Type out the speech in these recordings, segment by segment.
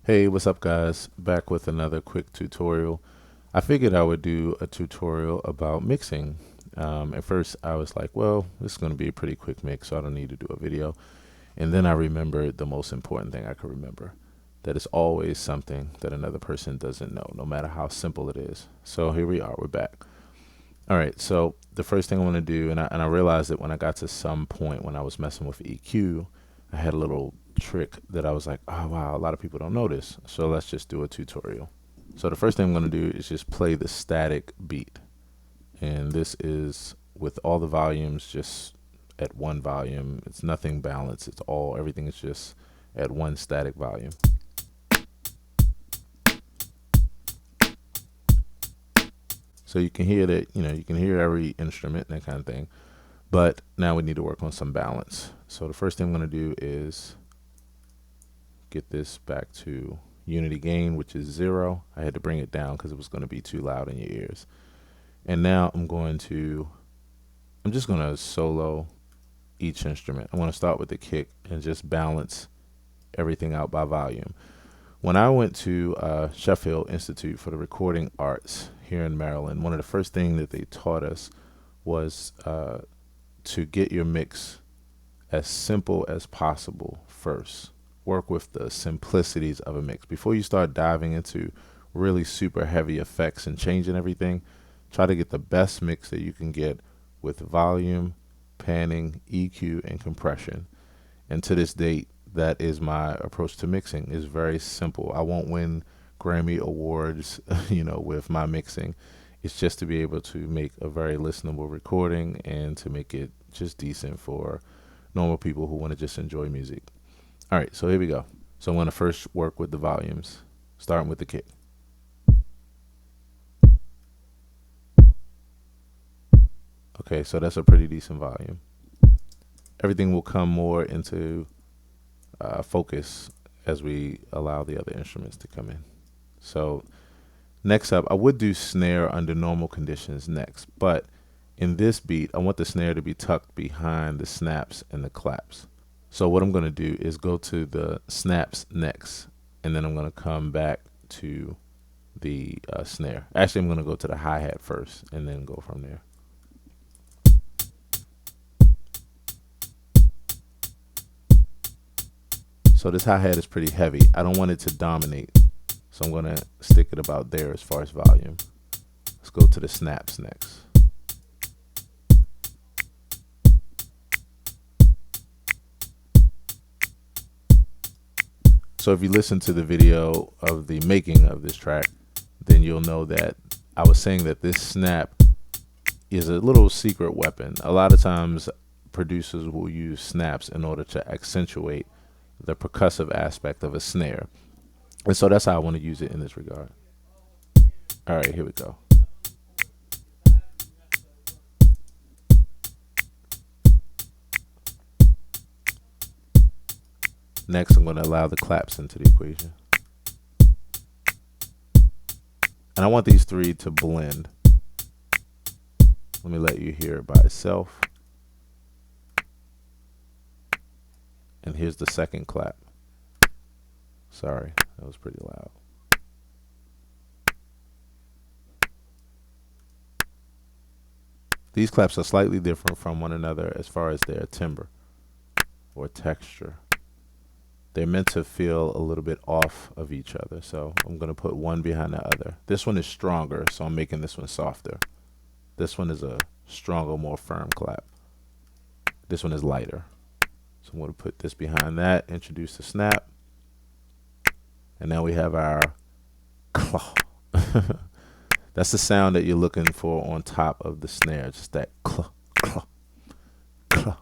Hey, what's up guys? Back with another quick tutorial. I figured I would do a tutorial about mixing. At first I was like, well, this is going to be a pretty quick mix, so I don't need to do a video. And then I remembered the most important thing I could remember, that it's always something that another person doesn't know, no matter how simple it is. So here we are, we're back. All right, so the first thing I want to do, and I realized that when I got to some point when I was messing with EQ, I had a little trick that I was like, oh wow, a lot of people don't notice. So let's just do a tutorial. So the first thing I'm going to do is just play the static beat. And this is with all the volumes just at one volume. It's nothing balanced. Everything is just at one static volume. So you can hear that, you can hear every instrument and that kind of thing. But now we need to work on some balance. So the first thing I'm going to do is get this back to unity gain, which is 0. I had to bring it down because it was going to be too loud in your ears. And now I'm just going to solo each instrument. I want to start with the kick and just balance everything out by volume. When I went to Sheffield Institute for the Recording Arts here in Maryland, one of the first things that they taught us was to get your mix as simple as possible first. Work with the simplicities of a mix. Before you start diving into really super heavy effects and changing everything, try to get the best mix that you can get with volume, panning, EQ, and compression. And to this date, that is my approach to mixing. Is very simple. I won't win Grammy awards, with my mixing. It's just to be able to make a very listenable recording and to make it just decent for normal people who want to just enjoy music. All right, so here we go. So I'm going to first work with the volumes, starting with the kick. Okay, so that's a pretty decent volume. Everything will come more into focus as we allow the other instruments to come in. So next up, I would do snare under normal conditions next, but in this beat, I want the snare to be tucked behind the snaps and the claps. So what I'm going to do is go to the snaps next, and then I'm going to come back to the snare. Actually, I'm going to go to the hi-hat first and then go from there. So this hi-hat is pretty heavy. I don't want it to dominate, so I'm going to stick it about there as far as volume. Let's go to the snaps next. So if you listen to the video of the making of this track, then you'll know that I was saying that this snap is a little secret weapon. A lot of times producers will use snaps in order to accentuate the percussive aspect of a snare. And so that's how I want to use it in this regard. All right, here we go. Next, I'm going to allow the claps into the equation. And I want these three to blend. Let me let you hear it by itself. And here's the second clap. Sorry, that was pretty loud. These claps are slightly different from one another as far as their timbre or texture. They're meant to feel a little bit off of each other. So I'm going to put one behind the other. This one is stronger, so I'm making this one softer. This one is a stronger, more firm clap. This one is lighter. So I'm going to put this behind that, introduce the snap. And now we have our claw. That's the sound that you're looking for on top of the snare. Just that claw, claw, claw.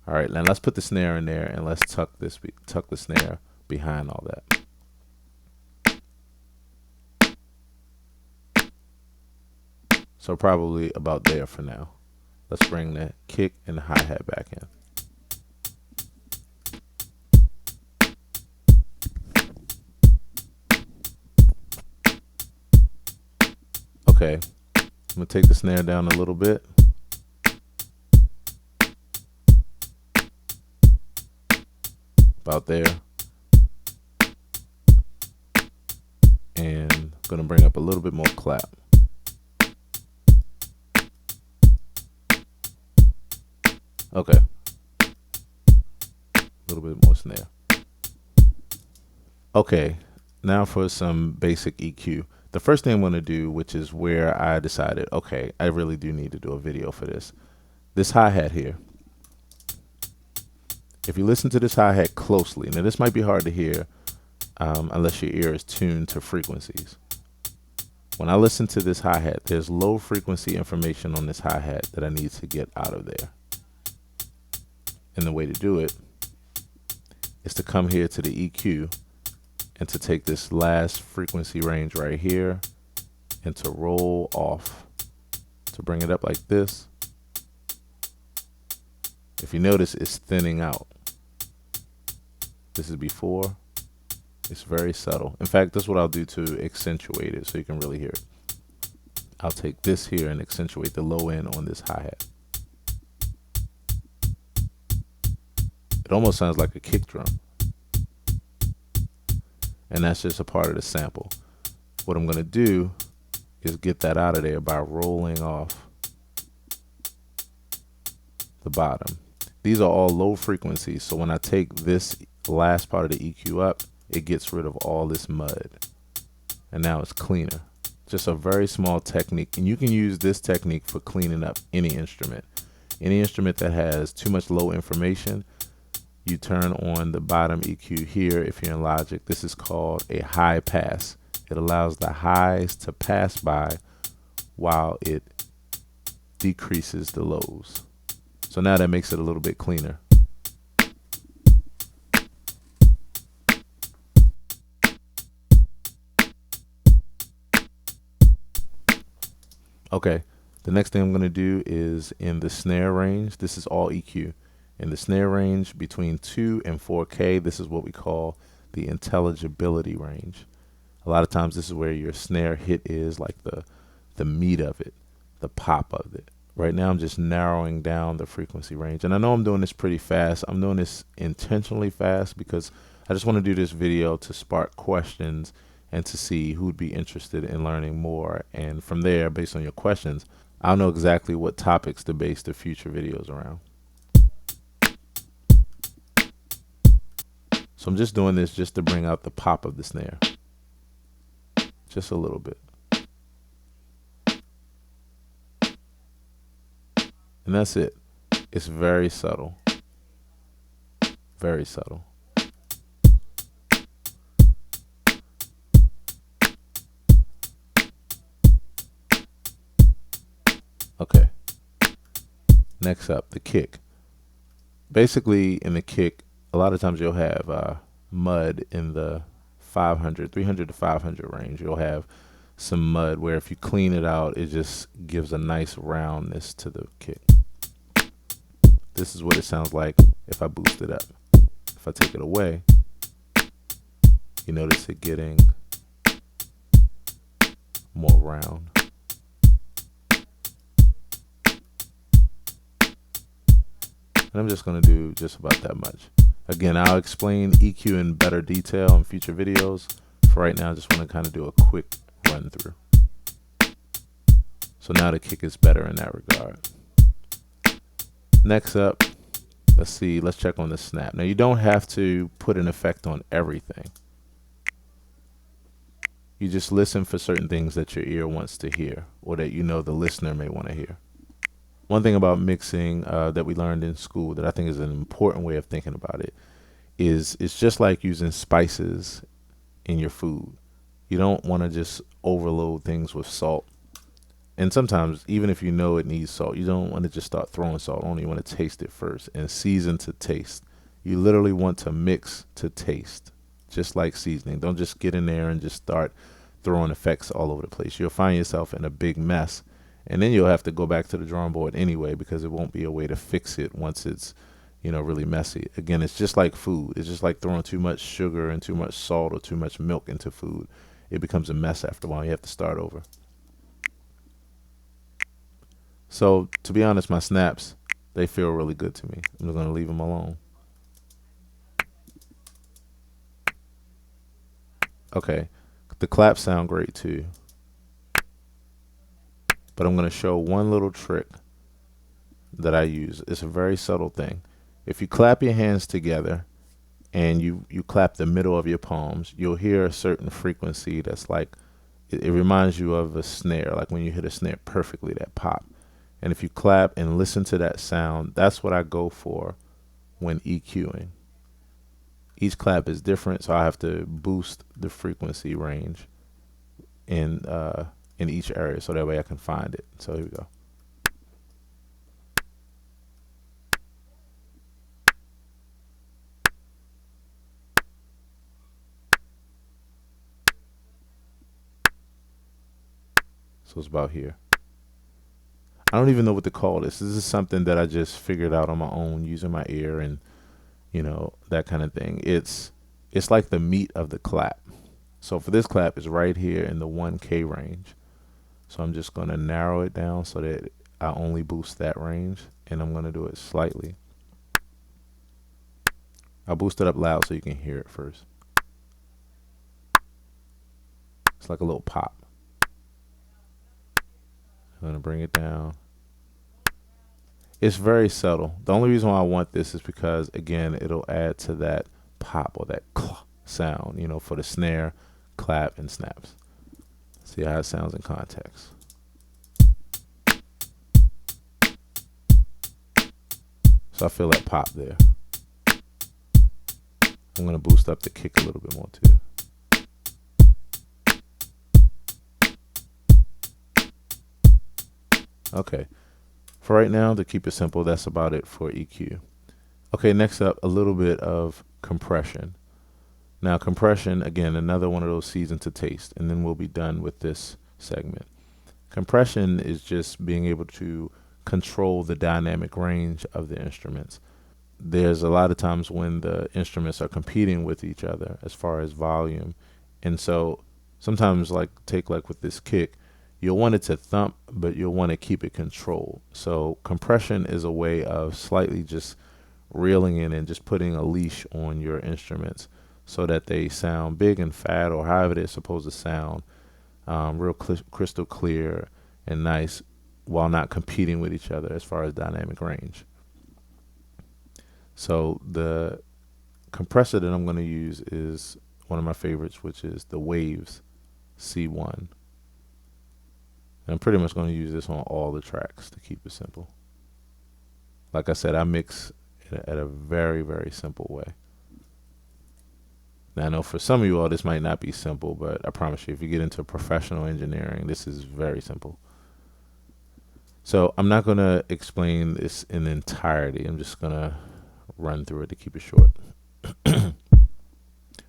All right, now let's put the snare in there and let's tuck the snare behind all that. So probably about there for now. Let's bring the kick and the hi-hat back in. Okay, I'm gonna take the snare down a little bit. About there. going to bring up a little bit more clap. Okay. A little bit more snare. Okay. Now for some basic EQ. The first thing I'm going to do, which is where I decided, okay, I really do need to do a video for this. This hi-hat here. If you listen to this hi-hat closely, now this might be hard to hear unless your ear is tuned to frequencies. When I listen to this hi-hat, there's low frequency information on this hi-hat that I need to get out of there. And the way to do it is to come here to the EQ and to take this last frequency range right here and to roll off, to bring it up like this. If you notice, it's thinning out. This is before. It's very subtle. In fact, that's what I'll do to accentuate it so you can really hear it. I'll take this here and accentuate the low end on this hi-hat. It almost sounds like a kick drum. And that's just a part of the sample. What I'm going to do is get that out of there by rolling off the bottom. These are all low frequencies, so when I take this last part of the EQ up, it gets rid of all this mud. And now it's cleaner. Just a very small technique, and you can use this technique for cleaning up any instrument. Any instrument that has too much low information, you turn on the bottom EQ here. If you're in Logic, this is called a high pass. It allows the highs to pass by while it decreases the lows. So now that makes it a little bit cleaner. Okay, the next thing I'm going to do is in the snare range. This is all EQ. In the snare range between 2 and 4K, this is what we call the intelligibility range. A lot of times this is where your snare hit is, like the meat of it, the pop of it. Right now I'm just narrowing down the frequency range. And I know I'm doing this pretty fast. I'm doing this intentionally fast because I just want to do this video to spark questions and to see who would be interested in learning more. And from there, based on your questions, I'll know exactly what topics to base the future videos around. So I'm just doing this just to bring out the pop of the snare. Just a little bit. And that's it. It's very subtle. Very subtle. Okay. Next up, the kick. Basically, in the kick, a lot of times you'll have mud in the 300 to 500 range. You'll have some mud where if you clean it out, it just gives a nice roundness to the kick. This is what it sounds like if I boost it up. If I take it away, you notice it getting more round. And I'm just going to do just about that much. Again, I'll explain EQ in better detail in future videos. For right now, I just want to kind of do a quick run through. So now the kick is better in that regard. Next up, let's check on the snap. Now you don't have to put an effect on everything. You just listen for certain things that your ear wants to hear or that you know the listener may want to hear. One thing about mixing that we learned in school that I think is an important way of thinking about it is it's just like using spices in your food. You don't want to just overload things with salt. And sometimes, even if you know it needs salt, you don't want to just start throwing salt on. You want to taste it first and season to taste. You literally want to mix to taste, just like seasoning. Don't just get in there and just start throwing effects all over the place. You'll find yourself in a big mess. And then you'll have to go back to the drawing board anyway because it won't be a way to fix it once it's, really messy. Again, it's just like food. It's just like throwing too much sugar and too much salt or too much milk into food. It becomes a mess after a while. You have to start over. So, to be honest, my snaps, they feel really good to me. I'm just going to leave them alone. Okay. The claps sound great too. But I'm going to show one little trick that I use. It's a very subtle thing. If you clap your hands together and you clap the middle of your palms, you'll hear a certain frequency that's like, it reminds you of a snare, like when you hit a snare perfectly, that pop. And if you clap and listen to that sound, that's what I go for when EQing. Each clap is different, so I have to boost the frequency range in each area, so that way I can find it. So here we go. So it's about here. I don't even know what to call this. This is something that I just figured out on my own using my ear and, you know, that kind of thing. It's like the meat of the clap. So for this clap, it's right here in the 1K range. So I'm just going to narrow it down so that I only boost that range, and I'm going to do it slightly. I'll boost it up loud so you can hear it first. It's like a little pop. I'm going to bring it down. It's very subtle. The only reason why I want this is because, again, it'll add to that pop or that sound, you know, for the snare, clap, and snaps. See how it sounds in context. So I feel that pop there. I'm going to boost up the kick a little bit more too. Okay. For right now, to keep it simple, that's about it for EQ. Okay, next up, a little bit of compression. Now, compression, again, another one of those seasoned to taste, and then we'll be done with this segment. Compression is just being able to control the dynamic range of the instruments. There's a lot of times when the instruments are competing with each other as far as volume. And so sometimes, like with this kick, you'll want it to thump, but you'll want to keep it controlled. So compression is a way of slightly just reeling in and just putting a leash on your instruments so that they sound big and fat, or however they're supposed to sound, real crystal clear and nice, while not competing with each other as far as dynamic range. So the compressor that I'm going to use is one of my favorites, which is the Waves C1. And I'm pretty much going to use this on all the tracks to keep it simple. Like I said, I mix at a very, very simple way. Now, I know for some of you all, this might not be simple, but I promise you, if you get into professional engineering, this is very simple. So I'm not going to explain this in entirety. I'm just going to run through it to keep it short.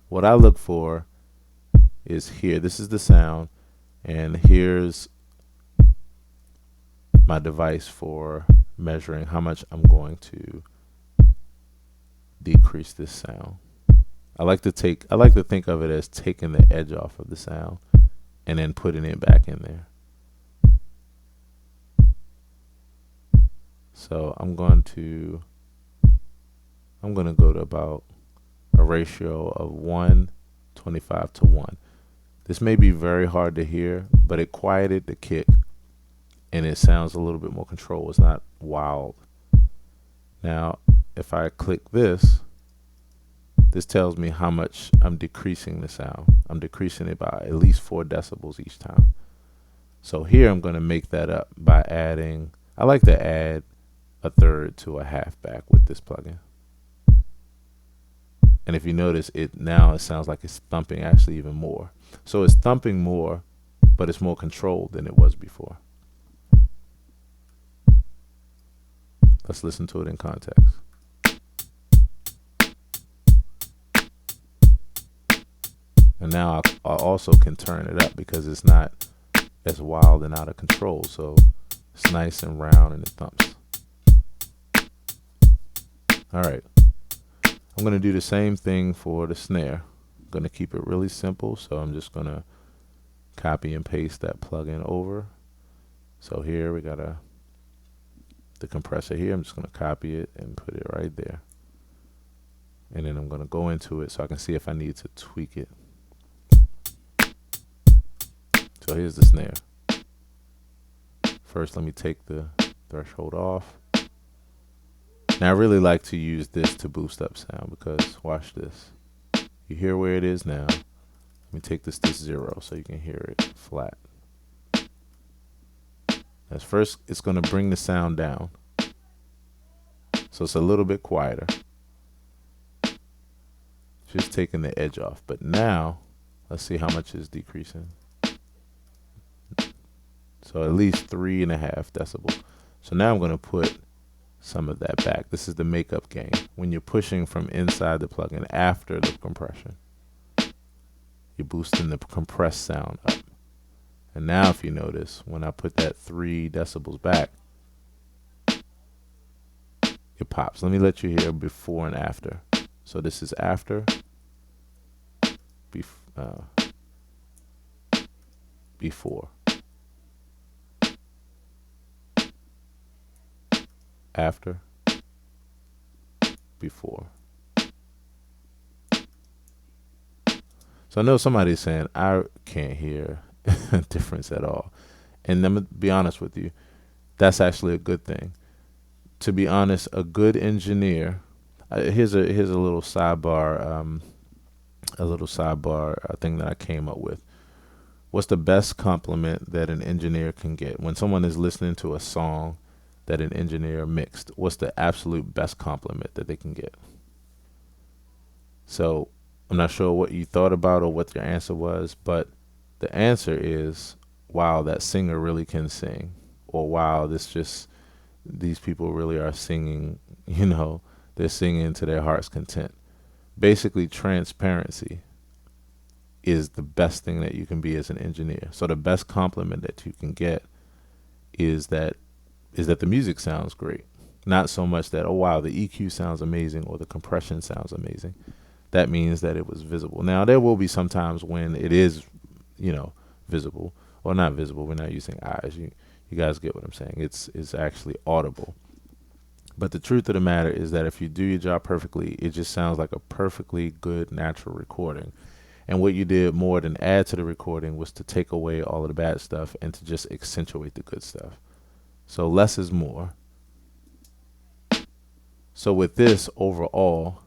What I look for is here. This is the sound, and here's my device for measuring how much I'm going to decrease this sound. I like to think of it as taking the edge off of the sound and then putting it back in there. So I'm going to go to about a ratio of 1:25 to 1. This may be very hard to hear, but it quieted the kick and it sounds a little bit more controlled. It's not wild. Now, if I click this tells me how much I'm decreasing the sound. I'm decreasing it by at least 4 decibels each time. So here I'm going to make that up by adding, I like to add a third to a half back with this plugin. And if you notice, it sounds like it's thumping actually even more. So it's thumping more, but it's more controlled than it was before. Let's listen to it in context. And now I also can turn it up because it's not as wild and out of control. So it's nice and round and it thumps. All right. I'm going to do the same thing for the snare. I'm going to keep it really simple. So I'm just going to copy and paste that plugin over. So here we got the compressor here. I'm just going to copy it and put it right there. And then I'm going to go into it so I can see if I need to tweak it. So here's the snare. First, let me take the threshold off. Now I really like to use this to boost up sound because watch this. You hear where it is now. Let me take this to 0 so you can hear it flat. As first, it's going to bring the sound down. So it's a little bit quieter. Just taking the edge off. But now, let's see how much is decreasing. So at least 3.5 decibels. So now I'm going to put some of that back. This is the makeup gain. When you're pushing from inside the plugin after the compression, you're boosting the compressed sound up. And now if you notice, when I put that 3 decibels back, it pops. Let me let you hear before and after. So this is after, before, after, before. So I know somebody's saying, I can't hear a difference at all. And I'm going to be honest with you, that's actually a good thing. To be honest, a good engineer, here's a little sidebar, thing that I came up with. What's the best compliment that an engineer can get? When someone is listening to a song that an engineer mixed, what's the absolute best compliment that they can get? So I'm not sure what you thought about or what your answer was, but the answer is, wow, that singer really can sing. Or wow, these people really are singing, they're singing to their heart's content. Basically, transparency is the best thing that you can be as an engineer. So the best compliment that you can get is that the music sounds great. Not so much that, oh wow, the EQ sounds amazing or the compression sounds amazing. That means that it was visible. Now there will be some times when it is, visible or not visible. We're not using eyes. You guys get what I'm saying. It's actually audible. But the truth of the matter is that if you do your job perfectly, it just sounds like a perfectly good natural recording. And what you did more than add to the recording was to take away all of the bad stuff and to just accentuate the good stuff. So less is more. So with this overall,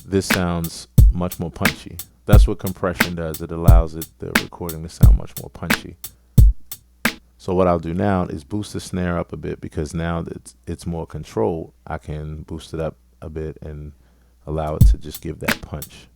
this sounds much more punchy. That's what compression does. It allows the recording to sound much more punchy. So what I'll do now is boost the snare up a bit because now that it's more controlled, I can boost it up a bit and allow it to just give that punch.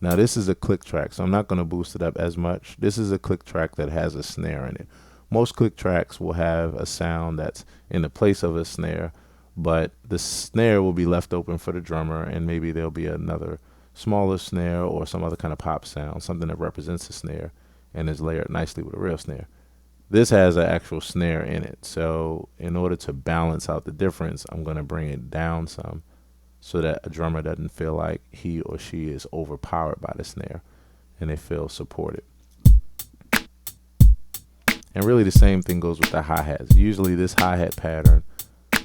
Now this is a click track, so I'm not going to boost it up as much. This is a click track that has a snare in it. Most click tracks will have a sound that's in the place of a snare, but the snare will be left open for the drummer, and maybe there'll be another smaller snare or some other kind of pop sound, something that represents a snare and is layered nicely with a real snare. This has an actual snare in it, so in order to balance out the difference, I'm going to bring it down some so that a drummer doesn't feel like he or she is overpowered by the snare and they feel supported. And really the same thing goes with the hi-hats. Usually this hi-hat pattern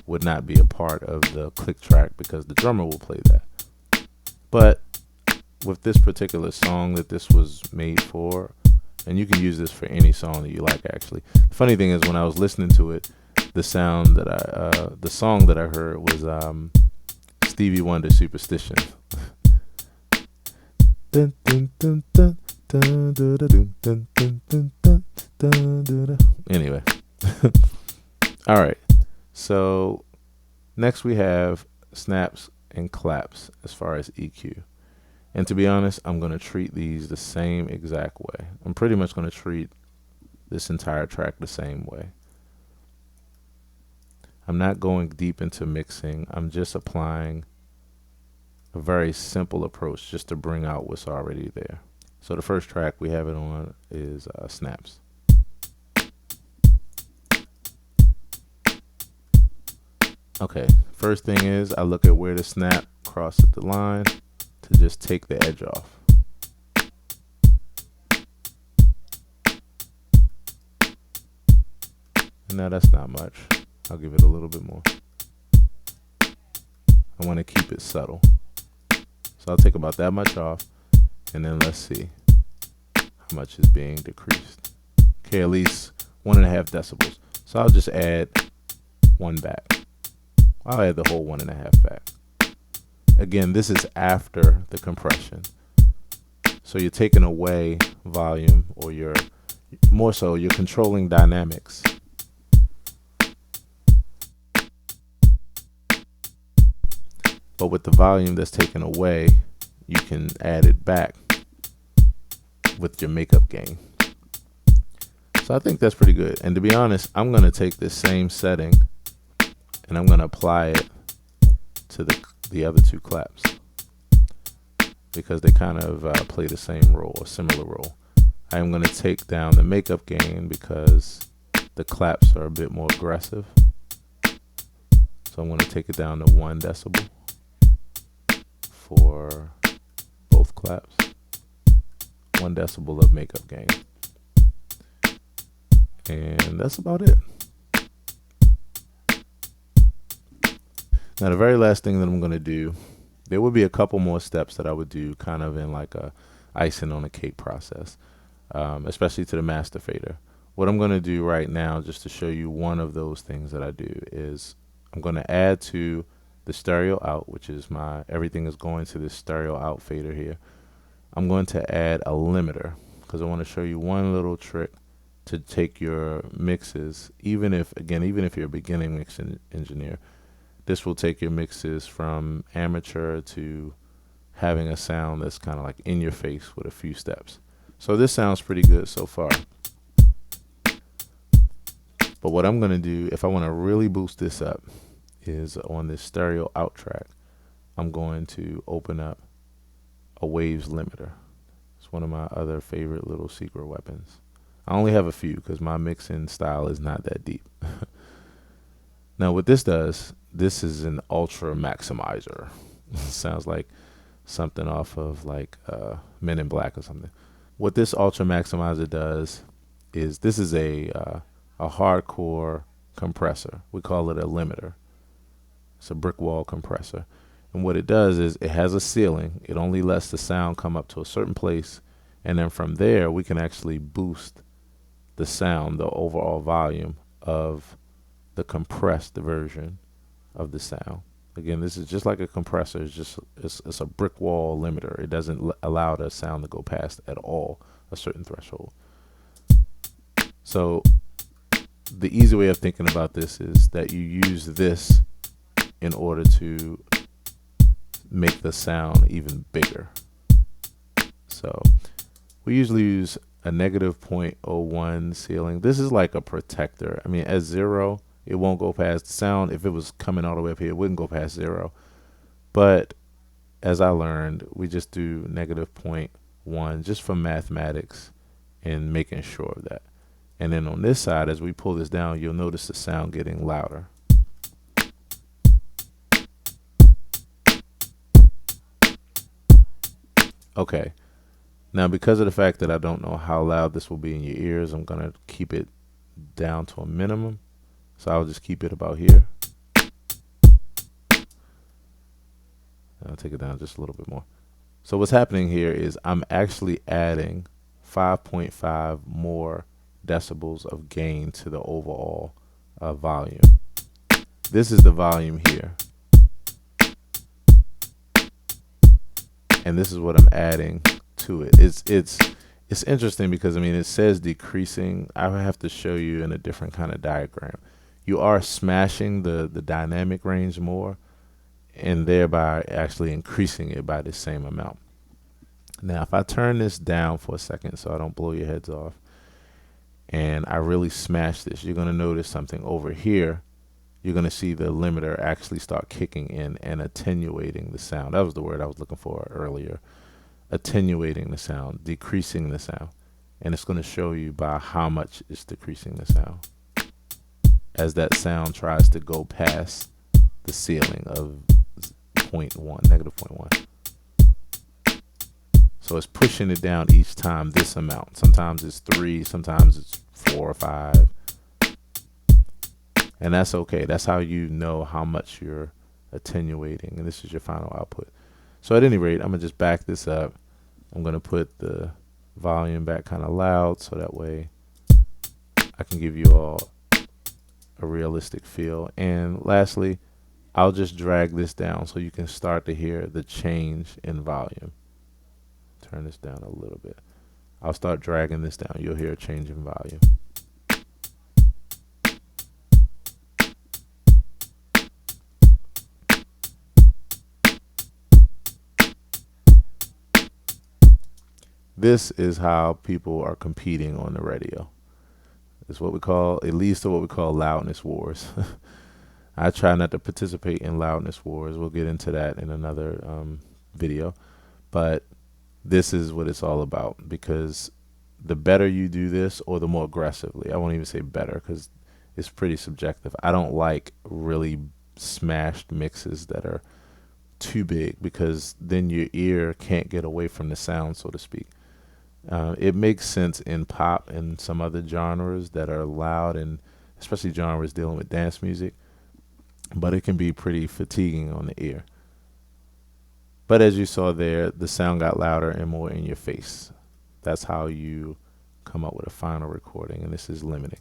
would not be a part of the click track because the drummer will play that. But with this particular song that this was made for, and you can use this for any song that you like actually. The funny thing is when I was listening to it, the song that I heard was Stevie Wonder, Superstition. Dun, dun, dun, dun, dun, dun, dun, dun, dun, dun, dun, dun, dun. Anyway. All right. So next we have snaps and claps as far as EQ. And to be honest, I'm going to treat these the same exact way. I'm pretty much going to treat this entire track the same way. I'm not going deep into mixing. I'm just applying a very simple approach just to bring out what's already there. So the first track we have it on is snaps. Okay, first thing is I look at where the snap crosses the line to just take the edge off. And now that's not much. I'll give it a little bit more. I want to keep it subtle. So I'll take about that much off, and then let's see how much is being decreased. Okay, at least 1.5 decibels. So I'll just add 1 back. I'll add the whole 1.5 back. Again, this is after the compression. So you're taking away volume, or you're controlling dynamics. But with the volume that's taken away, you can add it back with your makeup gain. So I think that's pretty good. And to be honest, I'm going to take this same setting and I'm going to apply it to the other 2 claps, because they kind of play the same role, or similar role. I'm going to take down the makeup gain because the claps are a bit more aggressive. So I'm going to take it down to 1 decibel for both claps. 1 decibel of makeup gain. And that's about it. Now the very last thing that I'm going to do, there would be a couple more steps that I would do kind of in like a icing on a cake process, especially to the master fader. What I'm going to do right now, just to show you one of those things that I do, is I'm going to add to the stereo out, which is everything is going to this stereo out fader here. I'm going to add a limiter because I want to show you one little trick to take your mixes, even if you're a beginning mix engineer, this will take your mixes from amateur to having a sound that's kind of like in your face with a few steps. So this sounds pretty good so far. But what I'm going to do, if I want to really boost this up, is on this stereo out track, I'm going to open up a waves limiter. It's one of my other favorite little secret weapons. I only have a few because my mixing style is not that deep. Now what this does, this is an ultra maximizer. Sounds like something off of like Men in Black or something. What this ultra maximizer does is, this is a hardcore compressor. We call it a limiter. It's a brick wall compressor. And what it does is it has a ceiling. It only lets the sound come up to a certain place. And then from there, we can actually boost the sound, the overall volume of the compressed version of the sound. Again, this is just like a compressor. It's a brick wall limiter. It doesn't allow the sound to go past at all a certain threshold. So the easy way of thinking about this is that you use this in order to make the sound even bigger. So we usually use a -0.01 ceiling. This is like a protector. I mean, at 0, it won't go past the sound. If it was coming all the way up here, it wouldn't go past 0. But as I learned, we just do -0.1 just for mathematics and making sure of that. And then on this side, as we pull this down, you'll notice the sound getting louder. Okay. Now, because of the fact that I don't know how loud this will be in your ears, I'm going to keep it down to a minimum. So I'll just keep it about here. I'll take it down just a little bit more. So what's happening here is I'm actually adding 5.5 more decibels of gain to the overall volume. This is the volume here. And this is what I'm adding to it. It's interesting because, I mean, it says decreasing. I would have to show you in a different kind of diagram. You are smashing the dynamic range more and thereby actually increasing it by the same amount. Now, if I turn this down for a second so I don't blow your heads off, and I really smash this, you're going to notice something over here. You're going to see the limiter actually start kicking in and attenuating the sound. That was the word I was looking for earlier. Attenuating the sound, decreasing the sound. And it's going to show you by how much it's decreasing the sound as that sound tries to go past the ceiling of -0.1. So it's pushing it down each time this amount. Sometimes it's 3, sometimes it's 4 or 5. And that's okay. That's how you know how much you're attenuating, and this is your final output. So at any rate, I'm gonna just back this up. I'm gonna put the volume back kind of loud so that way I can give you all a realistic feel. And lastly, I'll just drag this down so you can start to hear the change in volume. Turn this down a little bit. I'll start dragging this down. You'll hear a change in volume. This is how people are competing on the radio. It's what we call, it leads to what we call loudness wars. I try not to participate in loudness wars. We'll get into that in another video. But this is what it's all about, because the better you do this, or the more aggressively, I won't even say better because it's pretty subjective. I don't like really smashed mixes that are too big, because then your ear can't get away from the sound, so to speak. It makes sense in pop and some other genres that are loud, and especially genres dealing with dance music, but it can be pretty fatiguing on the ear. But as you saw there, the sound got louder and more in your face. That's how you come up with a final recording, and this is limiting.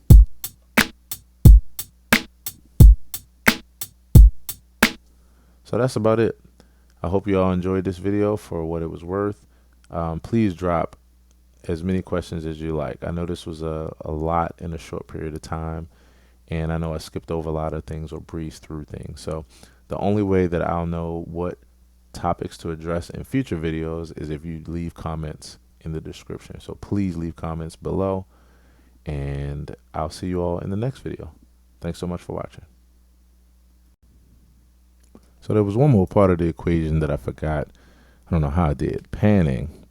So that's about it. I hope you all enjoyed this video for what it was worth. Please drop as many questions as you like. I know this was a lot in a short period of time, and I know I skipped over a lot of things or breezed through things. So the only way that I'll know what topics to address in future videos is if you leave comments in the description. So please leave comments below, and I'll see you all in the next video. Thanks so much for watching. So there was one more part of the equation that I forgot. I don't know how I did. Panning.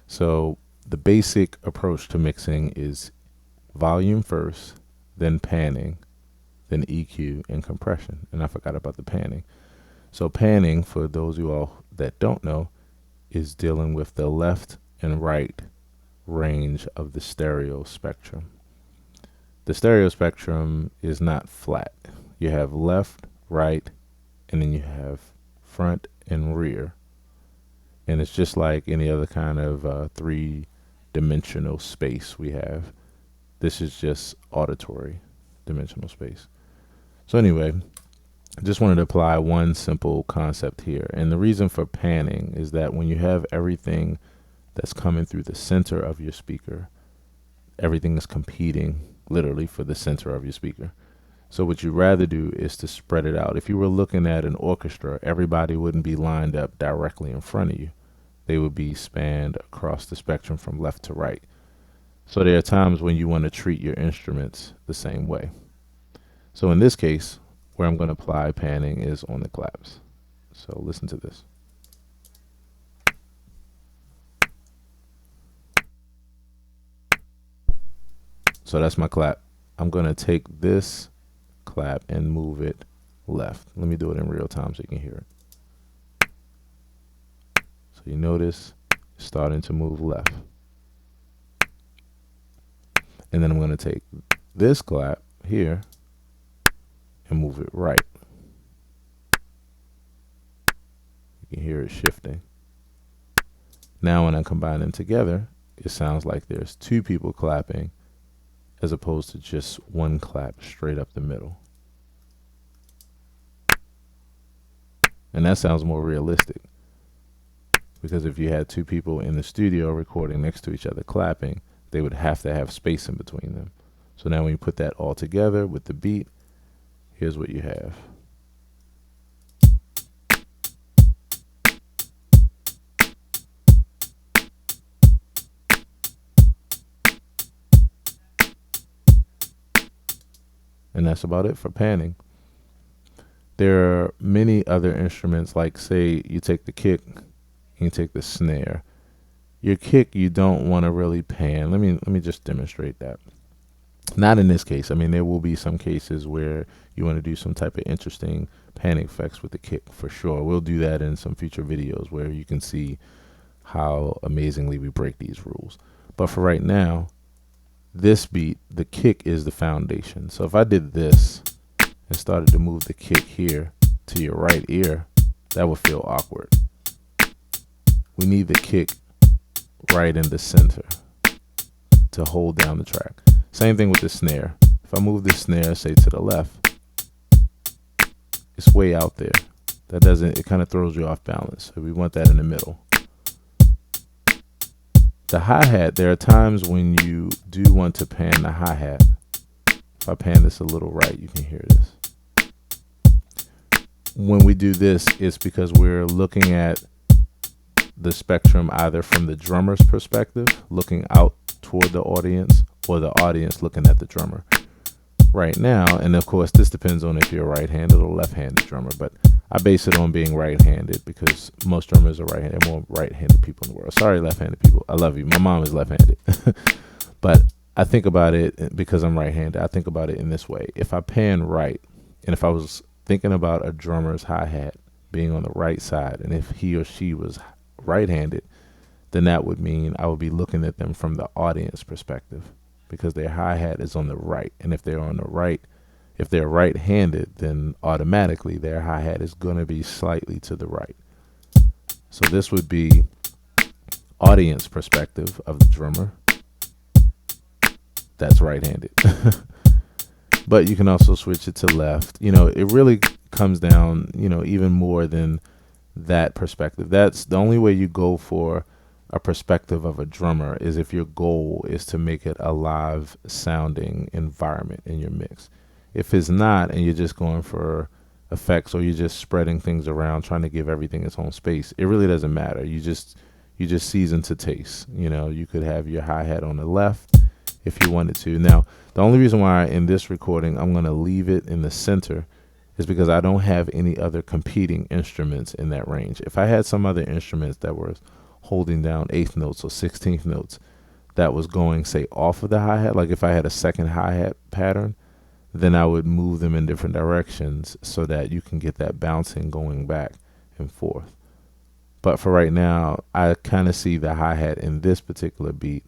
So the basic approach to mixing is volume first, then panning, then EQ and compression. And I forgot about the panning. So panning, for those of you all that don't know, is dealing with the left and right range of the stereo spectrum. The stereo spectrum is not flat. You have left, right, and then you have front and rear. And it's just like any other kind of three-dimensional space we have. This is just auditory dimensional space. So anyway, I just wanted to apply one simple concept here. And the reason for panning is that when you have everything that's coming through the center of your speaker, everything is competing literally for the center of your speaker. So what you'd rather do is to spread it out. If you were looking at an orchestra, everybody wouldn't be lined up directly in front of you. They would be spanned across the spectrum from left to right. So there are times when you want to treat your instruments the same way. So in this case, where I'm going to apply panning is on the claps. So listen to this. So that's my clap. I'm going to take this clap and move it left. Let me do it in real time so you can hear it. So you notice it's starting to move left. And then I'm going to take this clap here and move it right. You can hear it shifting. Now when I combine them together, it sounds like there's two people clapping as opposed to just one clap straight up the middle. And that sounds more realistic, because if you had two people in the studio recording next to each other clapping, they would have to have space in between them. So now when you put that all together with the beat, here's what you have. And that's about it for panning. There are many other instruments, like say you take the kick, you take the snare. Your kick you don't want to really pan. Let me just demonstrate that. Not in this case. I mean, there will be some cases where you want to do some type of interesting panning effects with the kick, for sure. We'll do that in some future videos where you can see how amazingly we break these rules. But for right now, this beat, the kick is the foundation. So if I did this and started to move the kick here, to your right ear, that would feel awkward. We need the kick right in the center to hold down the track. Same thing with the snare. If I move the snare, say to the left, it's way out there. It kind of throws you off balance. So we want that in the middle. The hi-hat, there are times when you do want to pan the hi-hat. If I pan this a little right, you can hear this. When we do this, it's because we're looking at the spectrum either from the drummer's perspective, looking out toward the audience, or the audience looking at the drummer. Right now, and of course this depends on if you're a right-handed or left-handed drummer, but I base it on being right-handed because most drummers are right-handed. There are more right-handed people in the world. Sorry, left-handed people. I love you. My mom is left-handed. But I think about it because I'm right-handed. I think about it in this way. If I pan right, and if I was thinking about a drummer's hi-hat being on the right side, and if he or she was right-handed, then that would mean I would be looking at them from the audience perspective because their hi-hat is on the right. And if they're on the right, if they're right-handed, then automatically their hi-hat is going to be slightly to the right. So this would be audience perspective of the drummer. That's right-handed. But you can also switch it to left. You know, it really comes down, you know, even more than that perspective. That's the only way you go for a perspective of a drummer is if your goal is to make it a live sounding environment in your mix. If it's not, and you're just going for effects or you're just spreading things around, trying to give everything its own space, it really doesn't matter. You just season to taste. You know, you could have your hi-hat on the left if you wanted to. Now, the only reason why in this recording I'm going to leave it in the center is because I don't have any other competing instruments in that range. If I had some other instruments that were holding down 8th notes or 16th notes that was going, say, off of the hi-hat, like if I had a second hi-hat pattern, then I would move them in different directions so that you can get that bouncing going back and forth. But for right now, I kind of see the hi-hat in this particular beat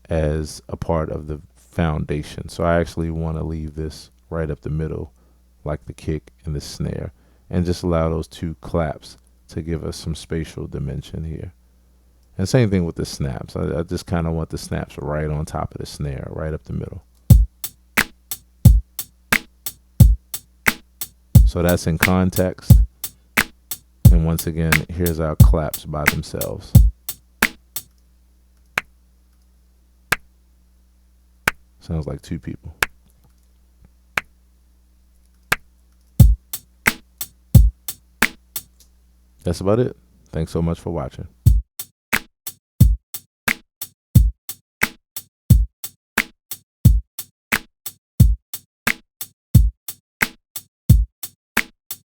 as a part of the foundation. So I actually want to leave this right up the middle, like the kick and the snare, and just allow those two claps to give us some spatial dimension here. And same thing with the snaps. I just kind of want the snaps right on top of the snare, right up the middle. So that's in context. And once again, here's our claps by themselves. Sounds like two people. That's about it. Thanks so much for watching.